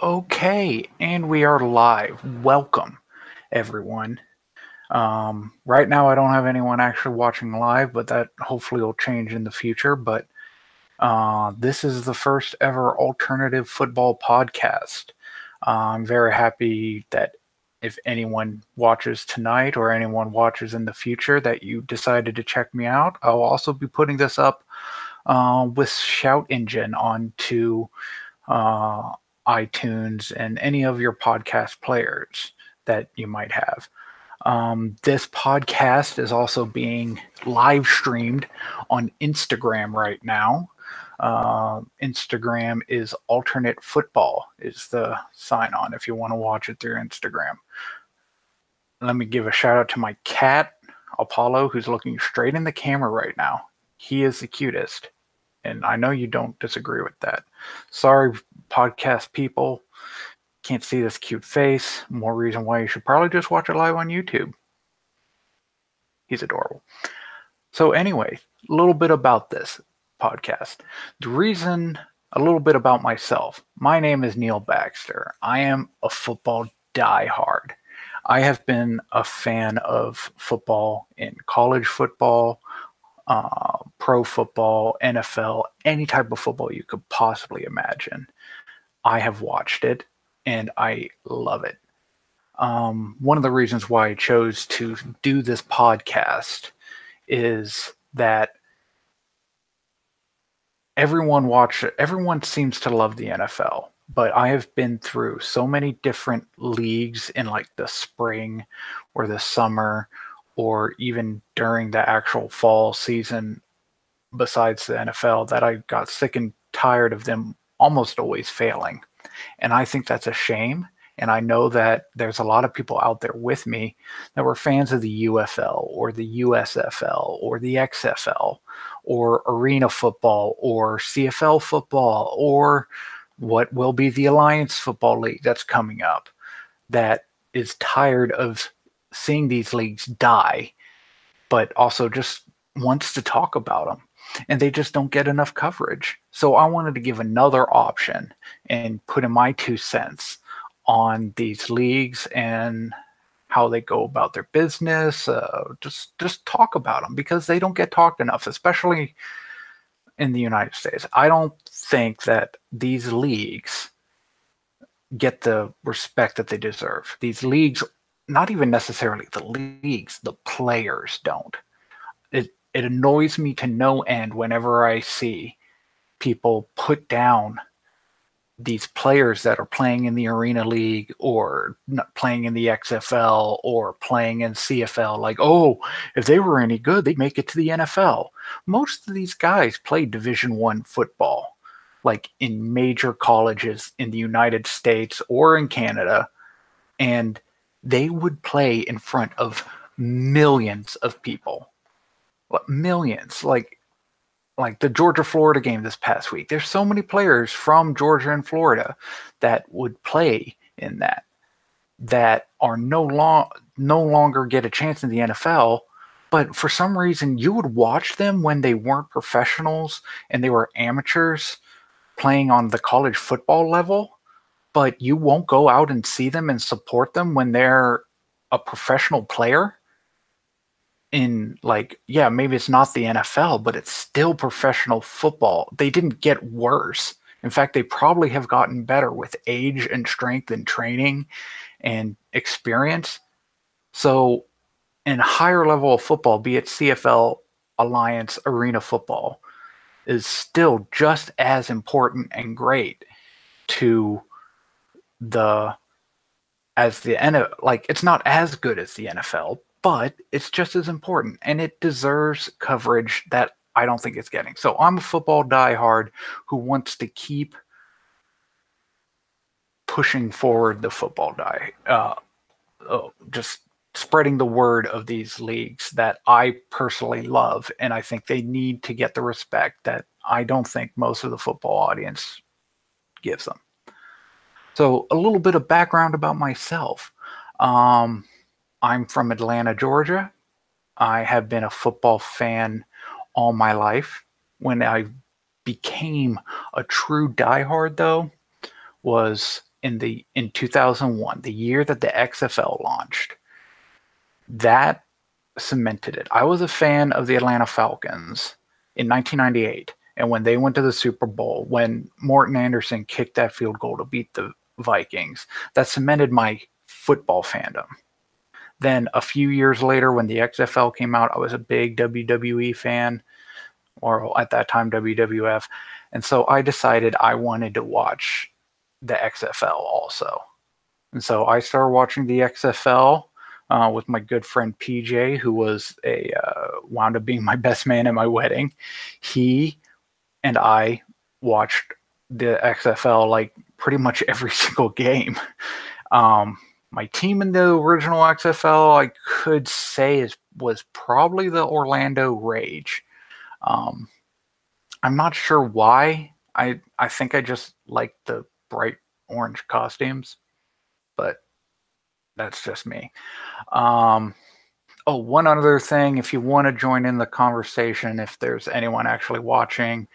Okay, and we are live. Welcome, everyone. Right now, I don't have anyone actually watching live, but that hopefully will change in the future. But this is the first ever alternative football podcast. I'm very happy that if anyone watches tonight or anyone watches in the future, that you decided to check me out. I'll also be putting this up with Shout Engine onto uh, iTunes and any of your podcast players that you might have. This podcast is also being live streamed on Instagram right now. Instagram is alternate football is the sign on if you want to watch it through Instagram. Let me give a shout out to my cat, Apollo, who's looking straight in the camera right now. He is the cutest. And I know you don't disagree with that. Sorry, podcast people. Can't see this cute face. More reason why you should probably just watch it live on YouTube. He's adorable. So, anyway, a little bit about this podcast. The reason, a little bit about myself. My name is Neil Baxter. I am a football diehard. I have been a fan of football in college football, pro football, NFL, any type of football you could possibly imagine. I have watched it and I love it. One of the reasons why I chose to do this podcast is that everyone seems to love the NFL, but I have been through so many different leagues in like the spring or the summer or even during the actual fall season besides the NFL that I got sick and tired of them almost always failing. And I think that's a shame. And I know that there's a lot of people out there with me that were fans of the UFL or the USFL or the XFL or arena football or CFL football or what will be the Alliance Football League that's coming up that is tired of seeing these leagues die, but also just wants to talk about them. And they just don't get enough coverage. So I wanted to give another option and put in my 2 cents on these leagues and how they go about their business. Just talk about them because they don't get talked enough, especially in the United States. I don't think that these leagues get the respect that they deserve. These leagues, not even necessarily the leagues, the players don't. It annoys me to no end whenever I see people put down these players that are playing in the Arena League or not playing in the XFL or playing in CFL. Like, oh, if they were any good, they'd make it to the NFL. Most of these guys play Division I football, like in major colleges in the United States or in Canada, and they would play in front of millions of people. Millions, like the Georgia Florida game this past week. There's so many players from Georgia and Florida that would play in that are no longer get a chance in the NFL. But for some reason, you would watch them when they weren't professionals and they were amateurs playing on the college football level. But you won't go out and see them and support them when they're a professional player in, like, yeah, maybe it's not the NFL, but it's still professional football. They didn't get worse. In fact, they probably have gotten better with age and strength and training and experience. So in higher level of football, be it CFL, Alliance, Arena football, is still just as important and great to the as the NFL. Like, it's not as good as the NFL, but it's just as important and it deserves coverage that I don't think it's getting. So I'm a football diehard who wants to keep pushing forward the football just spreading the word of these leagues that I personally love, and I think they need to get the respect that I don't think most of the football audience gives them. So a little bit of background about myself. I'm from Atlanta, Georgia. I have been a football fan all my life. When I became a true diehard, though, was in 2001, the year that the XFL launched, that cemented it. I was a fan of the Atlanta Falcons in 1998, and when they went to the Super Bowl, when Morton Anderson kicked that field goal to beat the Vikings, that cemented my football fandom. Then a few years later, when the XFL came out, I was a big WWE fan, or at that time WWF, and so I decided I wanted to watch the XFL also. And so I started watching the XFL with my good friend PJ, who was wound up being my best man at my wedding. He and I watched the XFL like pretty much every single game. My team in the original XFL, I could say, was probably the Orlando Rage. I'm not sure why. I think I just like the bright orange costumes, but that's just me. Oh, one other thing, if you want to join in the conversation, if there's anyone actually watching,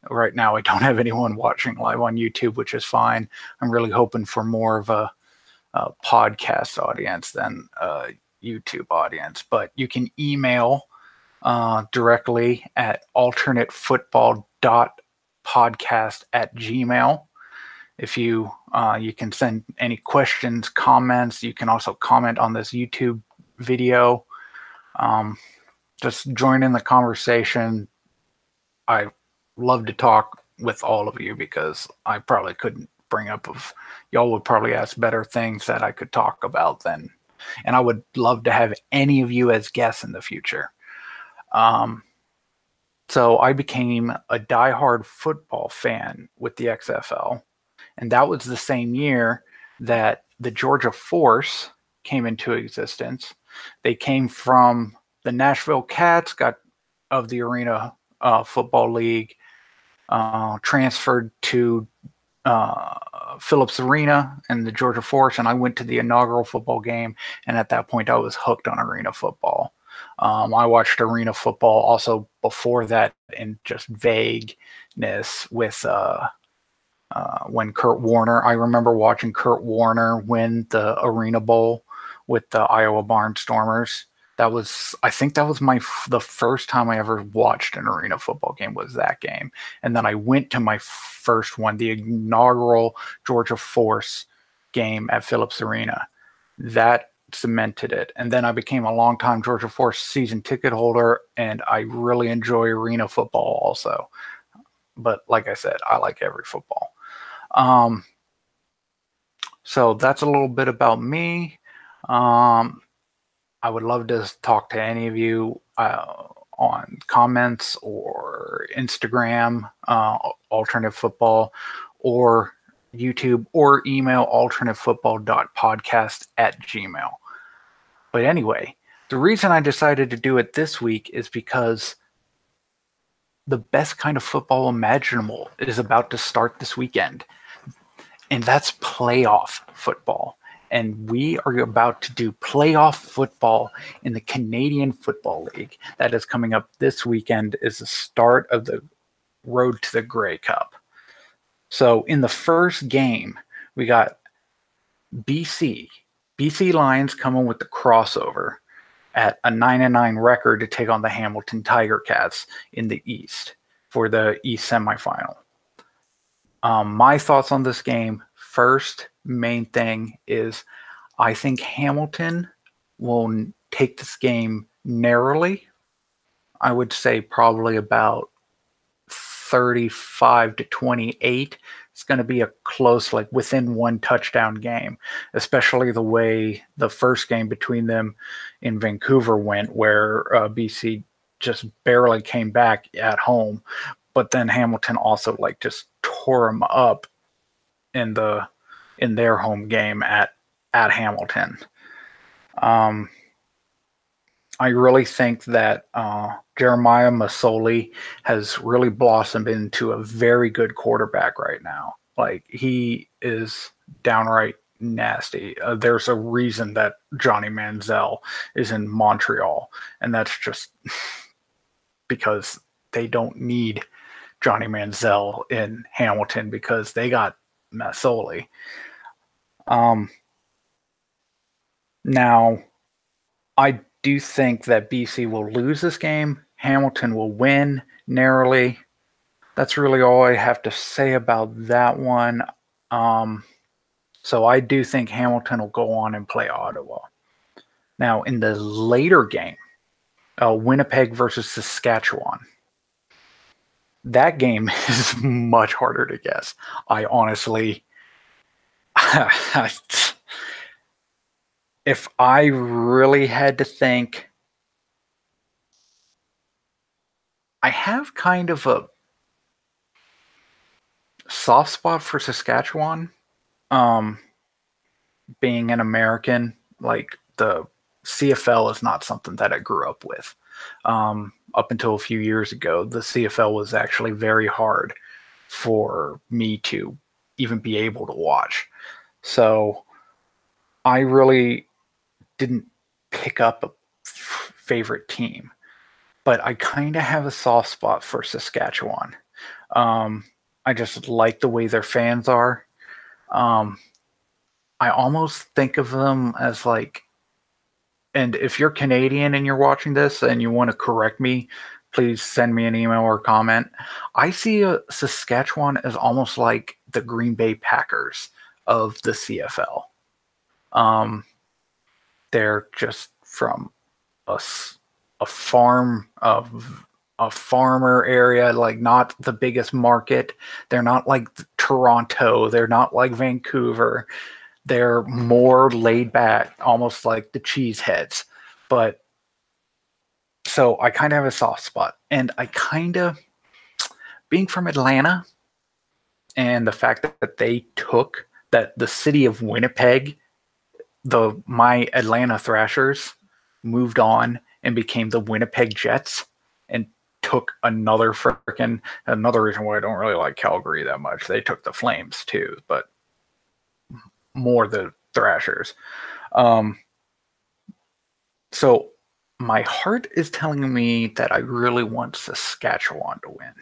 right now I don't have anyone watching live on YouTube, which is fine. I'm really hoping for more of a podcast audience than a YouTube audience, but you can email directly at alternatefootball.podcast@gmail. If you can send any questions, comments. You can also comment on this YouTube video. Just join in the conversation. I love to talk with all of you because I probably couldn't bring up y'all would probably ask better things that I could talk about then. And I would love to have any of you as guests in the future. So I became a diehard football fan with the XFL. And that was the same year that the Georgia Force came into existence. They came from the Nashville Cats, got of the Arena Football League, transferred to Phillips Arena and the Georgia Force, and I went to the inaugural football game. And at that point, I was hooked on arena football. I watched arena football also before that in just vagueness with when Kurt Warner. I remember watching Kurt Warner win the Arena Bowl with the Iowa Barnstormers. I think that was the first time I ever watched an arena football game was that game. And then I went to my first one, the inaugural Georgia Force game at Phillips Arena. That cemented it. And then I became a longtime Georgia Force season ticket holder, and I really enjoy arena football also. But like I said, I like every football. So that's a little bit about me. I would love to talk to any of you on comments or Instagram, Alternative Football, or YouTube, or email alternatefootball.podcast@gmail. But anyway, the reason I decided to do it this week is because the best kind of football imaginable is about to start this weekend. And that's playoff football. And we are about to do playoff football in the Canadian Football League. That is coming up this weekend, is the start of the road to the Grey Cup. So in the first game, we got BC Lions coming with the crossover at a 9-9 record to take on the Hamilton Tiger Cats in the East for the East semifinal. My thoughts on this game, first main thing is I think Hamilton will take this game narrowly. I would say probably about 35-28. It's going to be a close, like within one touchdown game, especially the way the first game between them in Vancouver went, where BC just barely came back at home. But then Hamilton also like just tore them up in their home game at Hamilton. I really think that Jeremiah Masoli has really blossomed into a very good quarterback right now. Like, he is downright nasty. There's a reason that Johnny Manziel is in Montreal, and that's just because they don't need Johnny Manziel in Hamilton because they got Masoli. Um, Now, I do think that BC will lose this game. Hamilton will win narrowly. That's really all I have to say about that one. Um, so I do think Hamilton will go on and play Ottawa. Now, in the later game, Winnipeg versus Saskatchewan, that game is much harder to guess. I honestly, if I really had to think, I have kind of a soft spot for Saskatchewan. Um, Being an American, like the CFL is not something that I grew up with. Up until a few years ago, the CFL was actually very hard for me to even be able to watch. So I really didn't pick up a favorite team, but I kind of have a soft spot for Saskatchewan. Um, I just like the way their fans are. Um, I almost think of them as like, and if you're Canadian and you're watching this and you want to correct me, please send me an email or comment. I see Saskatchewan as almost like the Green Bay Packers of the CFL. Um, they're just from a, a farm of a farmer area, like not the biggest market. They're not like Toronto. They're not like Vancouver. They're more laid back, almost like the Cheeseheads. But so I kind of have a soft spot. And I kind of, being from Atlanta and the fact that they took that the city of Winnipeg, my Atlanta Thrashers moved on and became the Winnipeg Jets and took another reason why I don't really like Calgary that much. They took the Flames too, but more the Thrashers. Um, so my heart is telling me that I really want Saskatchewan to win.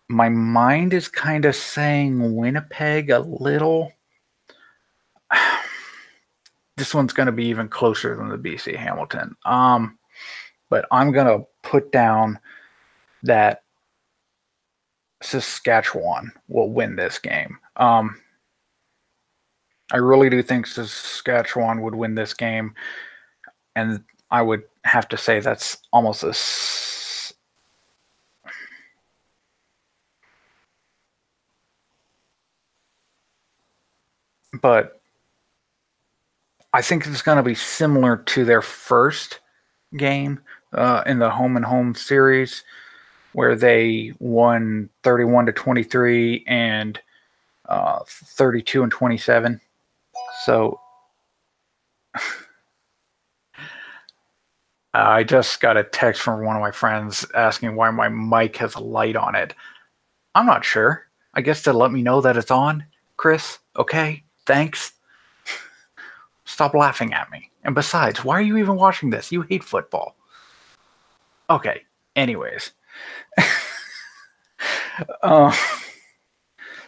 My mind is kind of saying Winnipeg a little. This one's going to be even closer than the BC Hamilton. But I'm going to put down that Saskatchewan will win this game. I really do think Saskatchewan would win this game, and I would have to say that's almost a. But I think it's going to be similar to their first game in the home and home series, where they won 31-23 and 32-27. So I just got a text from one of my friends asking why my mic has a light on it. I'm not sure. I guess to let me know that it's on, Chris. Okay, thanks. Stop laughing at me. And besides, why are you even watching this? You hate football. Okay, anyways. uh,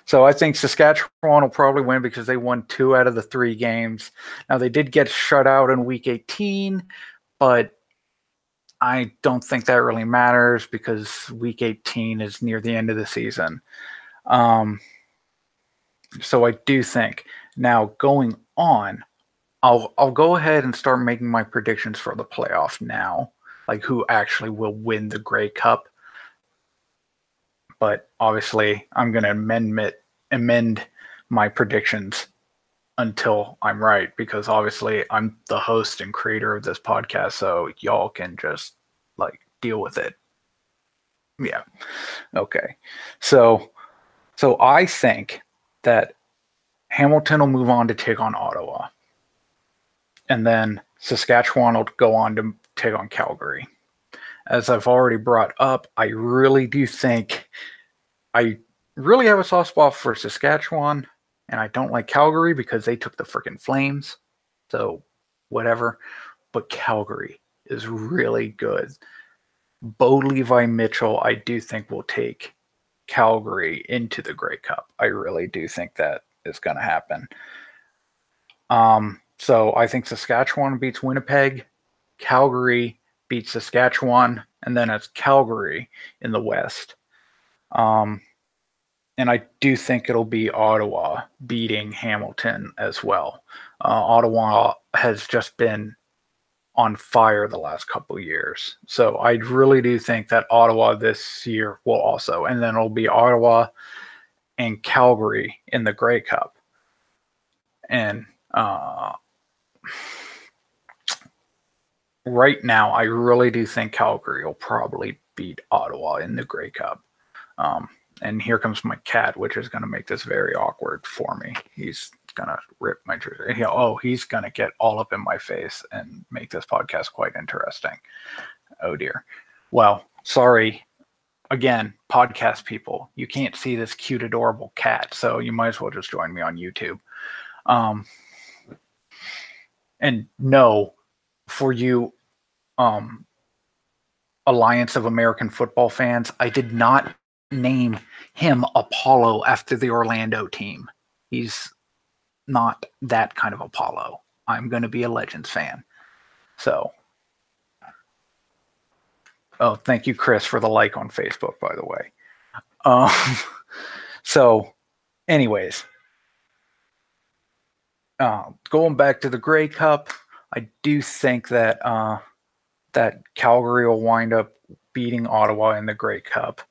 so I think Saskatchewan will probably win because they won 2 out of the 3 games. Now, they did get shut out in week 18, but I don't think that really matters because week 18 is near the end of the season. So I do think now going on, I'll go ahead and start making my predictions for the playoff now, like who actually will win the Grey Cup. But obviously, I'm going to amend my predictions until I'm right, because obviously I'm the host and creator of this podcast, so y'all can just like deal with it. Yeah. Okay. So I think that Hamilton will move on to take on Ottawa. And then Saskatchewan will go on to take on Calgary. As I've already brought up, I really do think I really have a soft spot for Saskatchewan, and I don't like Calgary because they took the freaking Flames. So, whatever. But Calgary is really good. Bo Levi Mitchell, I do think, will take Calgary into the Grey Cup. I really do think that is going to happen. So I think Saskatchewan beats Winnipeg, Calgary beats Saskatchewan, and then it's Calgary in the West. And I do think it'll be Ottawa beating Hamilton as well. Ottawa has just been on fire the last couple of years. So I really do think that Ottawa this year will also, and then it'll be Ottawa and Calgary in the Grey Cup. And right now, I really do think Calgary will probably beat Ottawa in the Grey Cup. And here comes my cat, which is going to make this very awkward for me. He's going to rip my jersey. He's going to get all up in my face and make this podcast quite interesting. Oh, dear. Well, sorry. Again, podcast people, you can't see this cute, adorable cat, so you might as well just join me on YouTube. And no, for you Alliance of American Football fans, I did not name him Apollo after the Orlando team. He's not that kind of Apollo. I'm going to be a Legends fan. So, thank you, Chris, for the like on Facebook, by the way. So, anyways, going back to the Grey Cup, I do think that that Calgary will wind up beating Ottawa in the Grey Cup.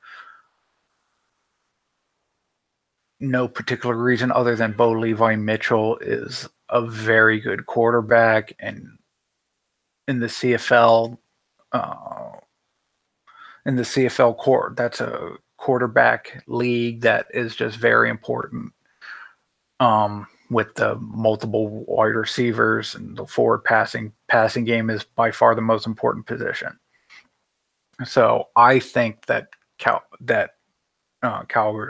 No particular reason other than Bo Levi Mitchell is a very good quarterback, and in the CFL, court, that's a quarterback league that is just very important. With the multiple wide receivers and the forward passing game is by far the most important position. So I think that Calgary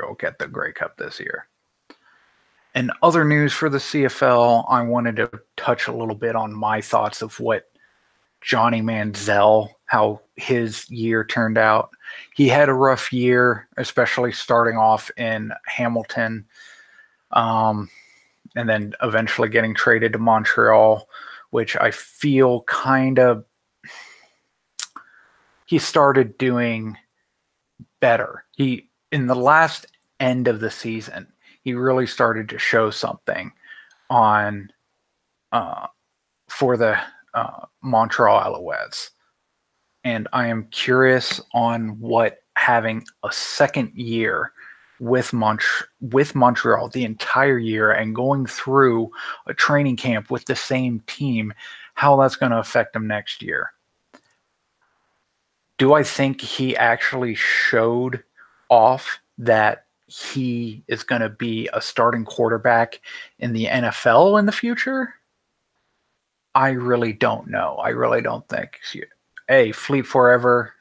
will get the Grey Cup this year. And other news for the CFL, I wanted to touch a little bit on my thoughts of what Johnny Manziel, how his year turned out. He had a rough year, especially starting off in Hamilton, and then eventually getting traded to Montreal, which I feel he started doing better. In the last end of the season, he really started to show something for the Montreal Alouettes. And I am curious on what having a second year with Montreal the entire year and going through a training camp with the same team, how that's going to affect him next year. Do I think he actually showed off that he is going to be a starting quarterback in the NFL in the future? I really don't know. I really don't think. Fleet Forever,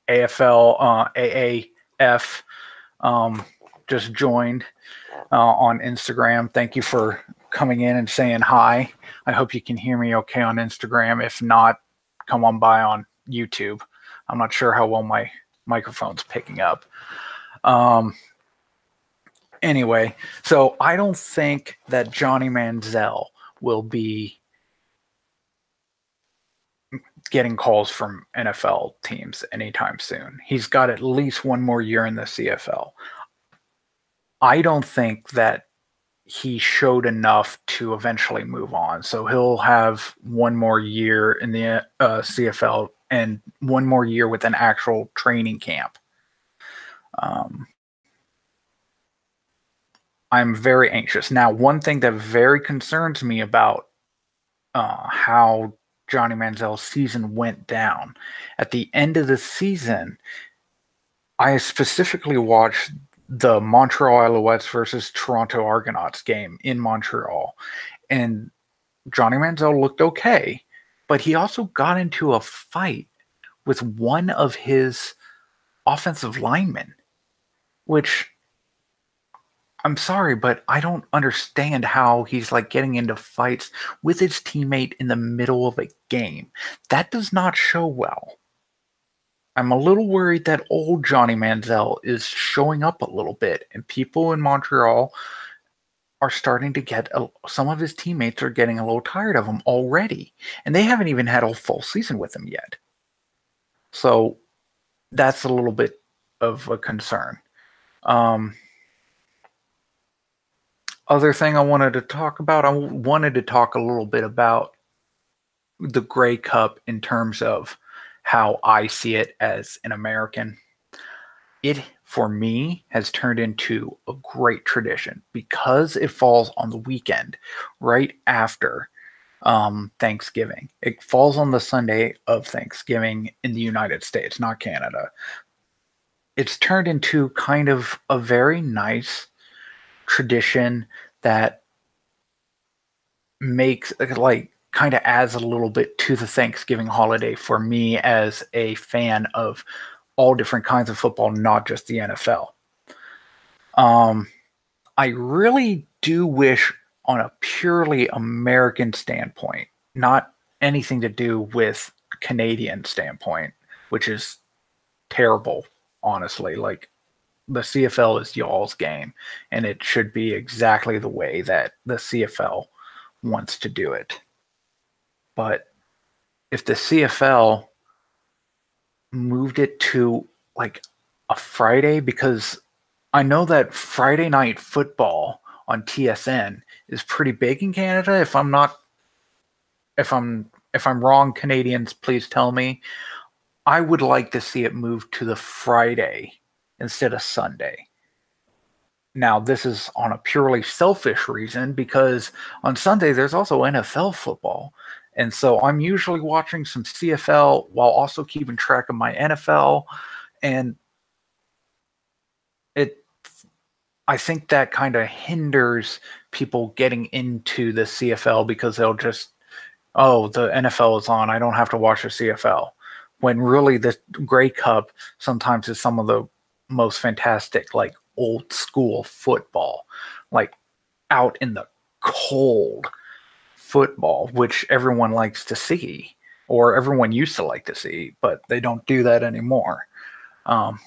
AFL, AAF, just joined on Instagram. Thank you for coming in and saying hi. I hope you can hear me okay on Instagram. If not, come on by on YouTube. I'm not sure how well my microphone's picking up. Anyway, so I don't think that Johnny Manziel will be getting calls from NFL teams anytime soon. He's got at least one more year in the CFL. I don't think that he showed enough to eventually move on. So he'll have one more year in the CFL and one more year with an actual training camp. I'm very anxious. Now, one thing that very concerns me about how Johnny Manziel's season went down. At the end of the season, I specifically watched the Montreal Alouettes versus Toronto Argonauts game in Montreal. And Johnny Manziel looked okay, but he also got into a fight with one of his offensive linemen, which, I'm sorry, but I don't understand how he's like getting into fights with his teammate in the middle of a game. That does not show well. I'm a little worried that old Johnny Manziel is showing up a little bit, and people in Montreal are starting to get some of his teammates are getting a little tired of him already, and they haven't even had a full season with him yet. So that's a little bit of a concern. Other thing I wanted to talk about, I wanted to talk a little bit about the Grey Cup in terms of how I see it as an American. It, for me, has turned into a great tradition because it falls on the weekend right after Thanksgiving. It falls on the Sunday of Thanksgiving in the United States, not Canada. It's turned into kind of a very nice tradition that makes like kind of adds a little bit to the Thanksgiving holiday for me as a fan of all different kinds of football, not just the NFL. I really do wish, on a purely American standpoint, not anything to do with Canadian standpoint, which is terrible, honestly. Like, the CFL is y'all's game, and it should be exactly the way that the CFL wants to do it. But if the CFL moved it to like a Friday, because I know that Friday night football on TSN is pretty big in Canada. If I'm wrong, Canadians, please tell me. I would like to see it move to the Friday instead of Sunday. Now, this is on a purely selfish reason because on Sunday there's also NFL football. And so I'm usually watching some CFL while also keeping track of my NFL. And it I think that kind of hinders people getting into the CFL because they'll just, oh, the NFL is on, I don't have to watch the CFL. When really the Grey Cup sometimes is some of the most fantastic, like old school football, like out in the cold football, which everyone likes to see, or everyone used to like to see, but they don't do that anymore.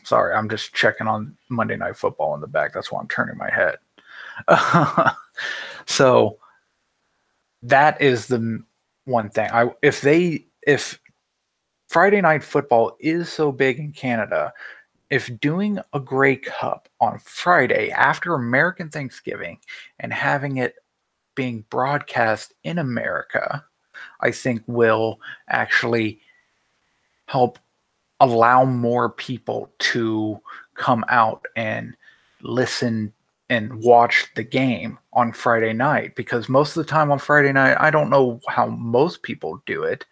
Sorry, I'm just checking on Monday Night Football in the back. That's why I'm turning my head. So that is the one thing. If Friday Night Football is so big in Canada, if doing a Grey Cup on Friday after American Thanksgiving and having it being broadcast in America, I think will actually help allow more people to come out and listen and watch the game on Friday night, because most of the time on Friday night, I don't know how most people do it,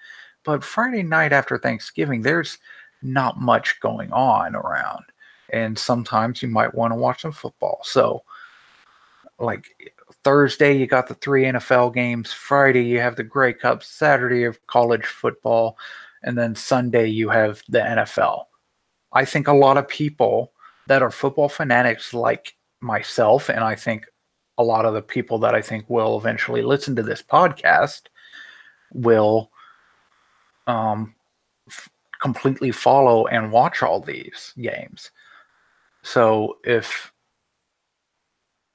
but Friday night after Thanksgiving, there's not much going on around. And sometimes you might want to watch some football. So, like Thursday, you got the 3 NFL games. Friday, you have the Grey Cup. Saturday, you have college football. And then Sunday, you have the NFL. I think a lot of people that are football fanatics like myself, and I think a lot of the people that I think will eventually listen to this podcast will completely follow and watch all these games. So if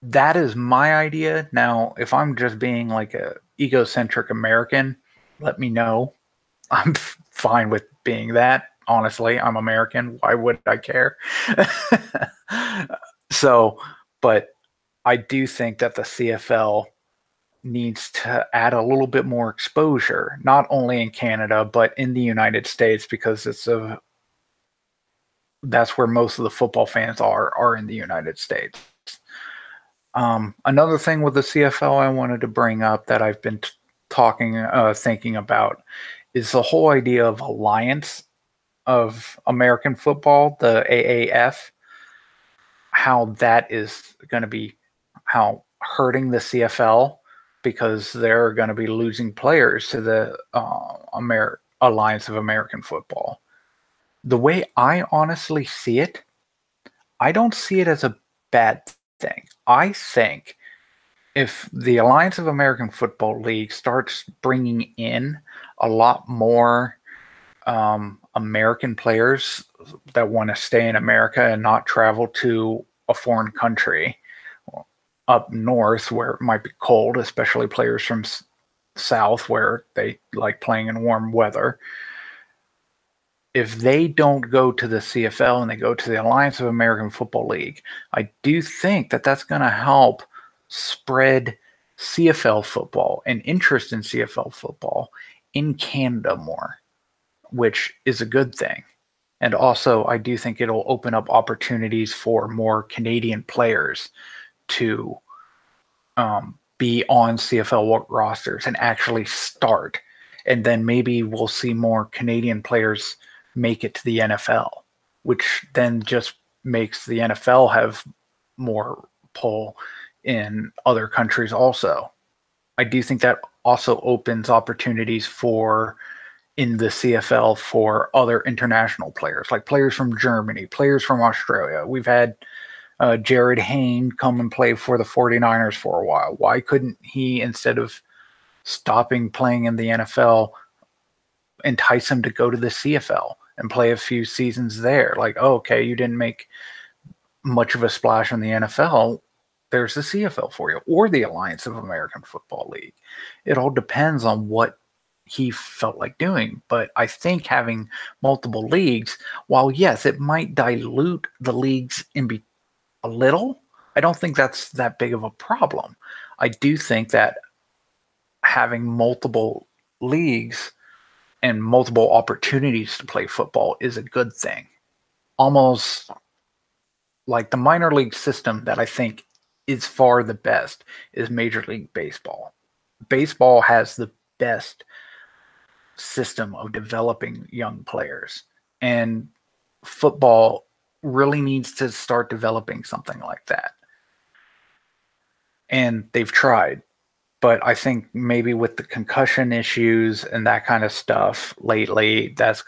that is my idea, now if I'm just being like a egocentric American, let me know. I'm fine with being that. Honestly, I'm American. Why would I care? So, but I do think that the CFL needs to add a little bit more exposure, not only in Canada, but in the United States, because that's where most of the football fans are in the United States. Another thing with the CFL I wanted to bring up that I've been thinking about is the whole idea of Alliance of American Football, the AAF, how that is going to be hurting the CFL because they're going to be losing players to the Alliance of American Football. The way I honestly see it, I don't see it as a bad thing. I think if the Alliance of American Football League starts bringing in a lot more American players that want to stay in America and not travel to a foreign country, up north where it might be cold, especially players from south where they like playing in warm weather. If they don't go to the CFL and they go to the Alliance of American Football League, I do think that that's going to help spread CFL football and interest in CFL football in Canada more, which is a good thing. And also, I do think it'll open up opportunities for more Canadian players to be on CFL rosters and actually start. And then maybe we'll see more Canadian players make it to the NFL, which then just makes the NFL have more pull in other countries also. I do think that also opens opportunities for in the CFL for other international players, like players from Germany, players from Australia. We've had Jared Hayne come and play for the 49ers for a while. Why couldn't he, instead of stopping playing in the NFL, entice him to go to the CFL and play a few seasons there? Like, oh, okay, you didn't make much of a splash in the NFL. There's the CFL for you, or the Alliance of American Football League. It all depends on what he felt like doing. But I think having multiple leagues, while yes, it might dilute the leagues a little, I don't think that's that big of a problem. I do think that having multiple leagues and multiple opportunities to play football is a good thing. Almost like the minor league system that I think is far the best is Major League Baseball. Baseball has the best system of developing young players, and football really needs to start developing something like that. And they've tried, but I think maybe with the concussion issues and that kind of stuff lately, that's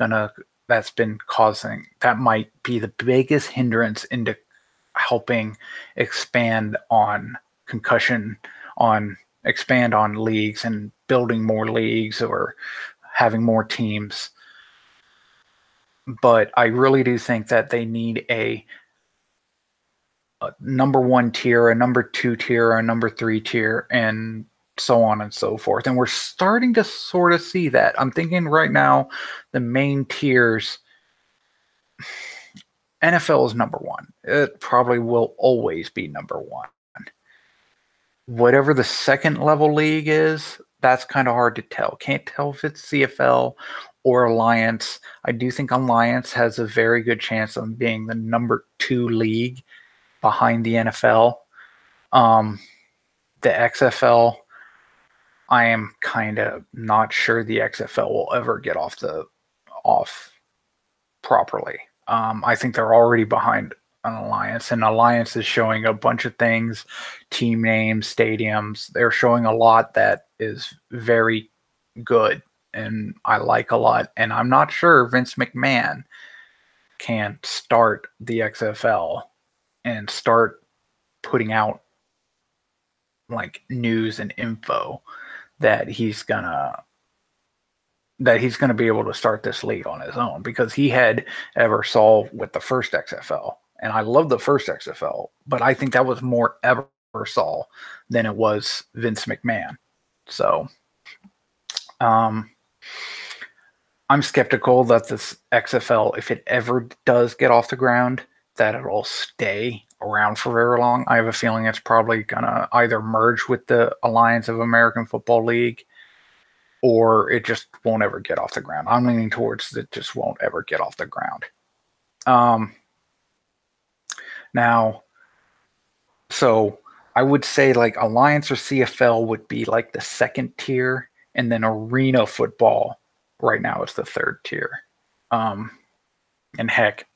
been causing, that might be the biggest hindrance into helping expand on concussion, on expand on leagues and building more leagues or having more teams. But I really do think that they need a number one tier, a number two tier, a number three tier, and so on and so forth. And we're starting to sort of see that. I'm thinking right now, the main tiers, NFL is number one. It probably will always be number one. Whatever the second level league is, that's kind of hard to tell. Can't tell if it's CFL or Alliance. I do think Alliance has a very good chance of being the number two league behind the NFL. The XFL, I am kind of not sure the XFL will ever get off properly. I think they're already behind an Alliance, and Alliance is showing a bunch of things, team names, stadiums. They're showing a lot that is very good, and I like a lot. And I'm not sure Vince McMahon can start the XFL and start putting out like news and info that he's gonna be able to start this league on his own, because he had Eversol with the first XFL, and I love the first XFL, but I think that was more Eversol than it was Vince McMahon. So I'm skeptical that this XFL, if it ever does get off the ground, that it'll stay around for very long. I have a feeling it's probably gonna either merge with the Alliance of American Football League, or it just won't ever get off the ground. I'm leaning towards it just won't ever get off the ground. Now, so I would say like Alliance or CFL would be like the second tier, and then arena football right now is the third tier. And heck,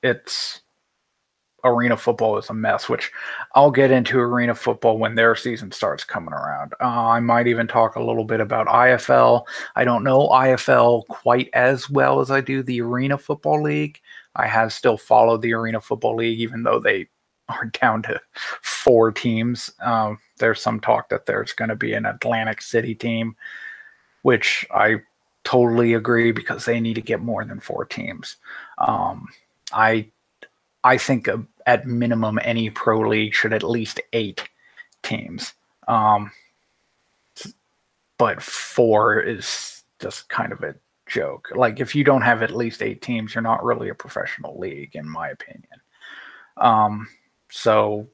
arena football is a mess, which I'll get into arena football when their season starts coming around. I might even talk a little bit about IFL. I don't know IFL quite as well as I do the Arena Football League. I have still followed the Arena Football League, even though they are down to 4 teams. There's some talk that there's going to be an Atlantic City team, which I totally agree, because they need to get more than 4 teams. I think at minimum any pro league should at least 8 teams. But 4 is just kind of a joke. Like, if you don't have at least 8 teams, you're not really a professional league, in my opinion. So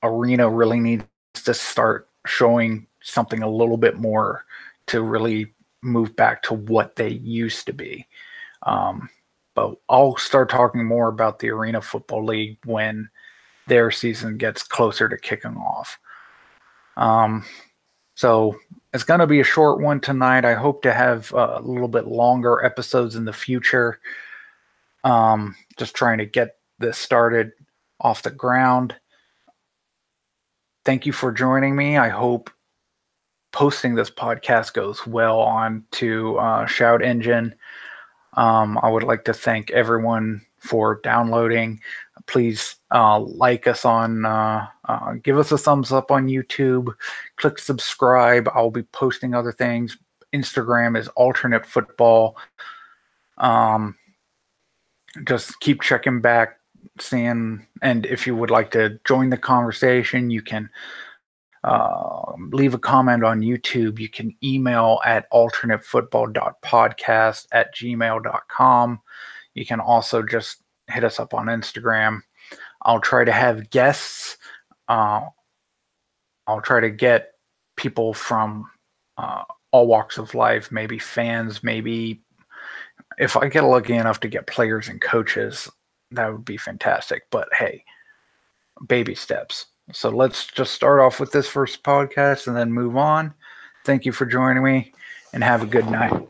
Arena really needs to start showing something a little bit more to really move back to what they used to be. But I'll start talking more about the Arena Football League when their season gets closer to kicking off. So it's going to be a short one tonight. I hope to have a little bit longer episodes in the future. Just trying to get this started off the ground. Thank you for joining me. I hope posting this podcast goes well on to Shout Engine. I would like to thank everyone for downloading. Please like us on, give us a thumbs up on YouTube. Click subscribe. I'll be posting other things. Instagram is Alternate Football. Just keep checking back, seeing, and if you would like to join the conversation, you can leave a comment on YouTube. You can email at alternatefootball.podcast@gmail.com. You can also just hit us up on Instagram. I'll try to have guests. I'll try to get people from all walks of life, maybe fans, maybe if I get lucky enough to get players and coaches, that would be fantastic. But hey, baby steps. So let's just start off with this first podcast and then move on. Thank you for joining me, and have a good night.